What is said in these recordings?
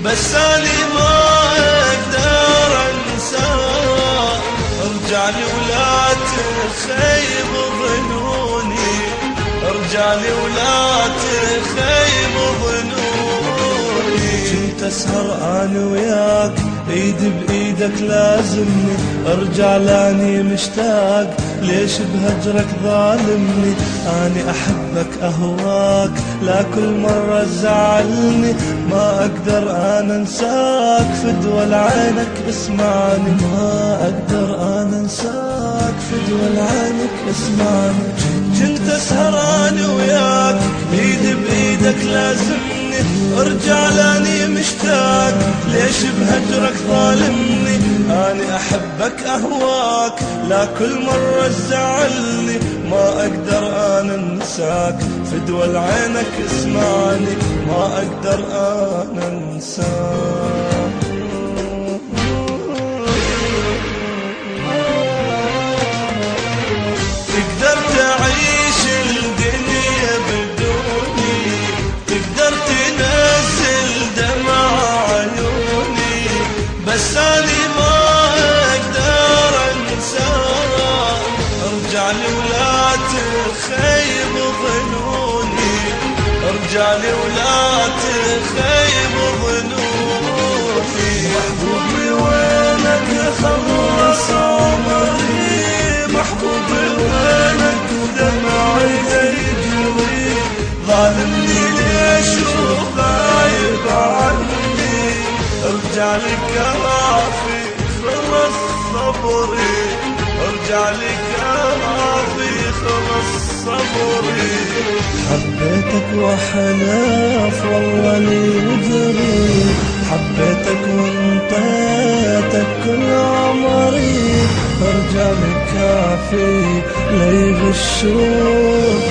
بس أنا ما أقدر أنساك. ارجع لي ولا تخيب ظنوني، ارجع لي ولا تخيب ظنوني. كنت أسهر أنا وياك ايدي بايدك لازمني، ارجع لاني مشتاق ليش بهجرك ظالمني. اني احبك اهواك لا كل مرة تزعلني، ما اقدر انا انساك فدوى لعينك اسمعني، ما اقدر انا انساك فدوى لعينك اسمعني. كنت اسهر انا وياك ايدي بايدك لازمني، ارجع لاني مشتاق ليش بهجرك ظالمني. اني احبك اهواك لا كل مرة تزعلني، ما اقدر انا انساك فدوى لعينك اسمعني، ما اقدر انا انساك. تقدر تعيش الدنيا بدوني، تقدر تنزل دمع عيوني، بس أنا ما أقدر أنساك. ارجع لي ولا تخيب ظنوني، ارجع لي ولا تخيب ظنوني. محبوبي وينك خلص عمري، محبوبي وينك ودمعي يجري، ظالمني ليش وغايب عني. ارجع لي كافي خلص صبري، ارجع لي كافي خلص صبري. حبيتك وحناف والله لي وجري، حبيتك وانطيتك كل عمري، ارجع لي كافي ليغشوك،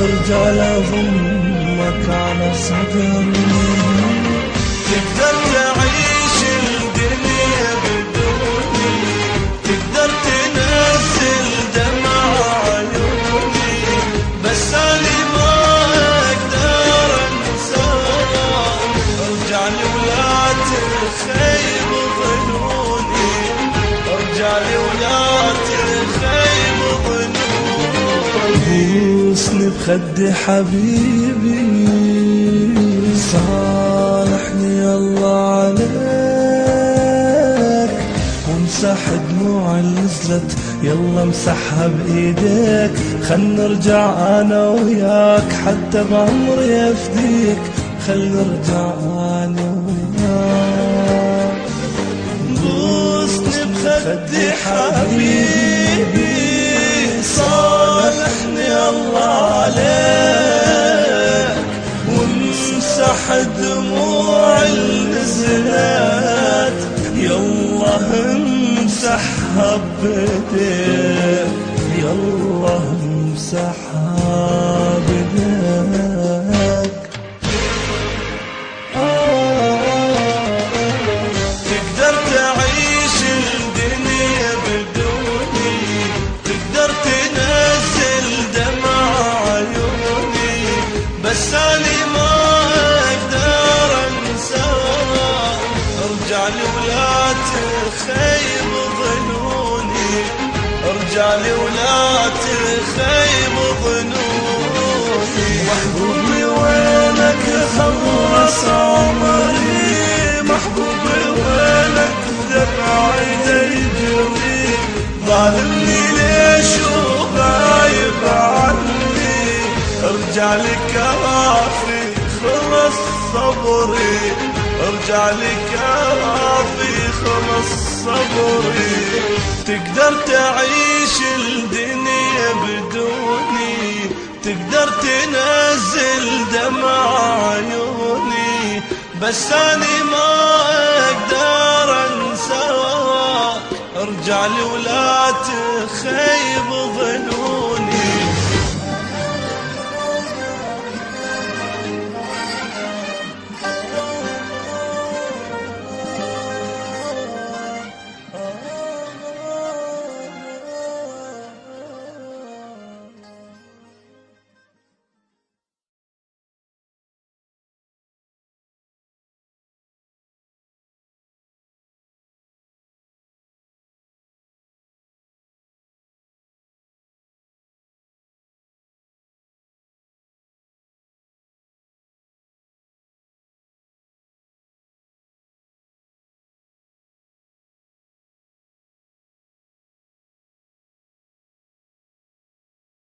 ارجع لضمك على صدري. تقدر تعيش الدنيا بدوني، تقدر تنزل دمع عيوني، بس أنا ما أقدر أنساك. ارجع لي ولا تخيب ظنوني، ارجع لي ولا تخيب ظنوني. بوسني بخدي حبيبي، صالحني الله عليك، وامسح دموع اللي نزلت يلا امسحها بايديك. خل نرجع انا وياك حتى بعمري افديك، خل نرجع انا وياك. بوسني بخدي حبيبي، صالحني الله عليك، وامسح دموع النزلات يلا امسحها بيديك، يلا امسحها بيديك. تقدر تعيش الدنيا بدوني، تقدر تنزل دمع عيوني، بس أنا ما أقدر أنساك. ارجع لي ولا تخيب ظنوني، ارجع لي ولا تخيب ظنوني. محبوبي وينك خلص عمري، محبوبي وينك دمعي يجري، ظالمني ليش وغايب عني. ارجع لي كافي خلص صبري، ارجع لي كافي خلص صبري. تقدر تعيش الدنيا بدوني، تقدر تنزل دمع عيوني، بس أنا ما أقدر أنساك. ارجع لي ولا تخيب ظنوني.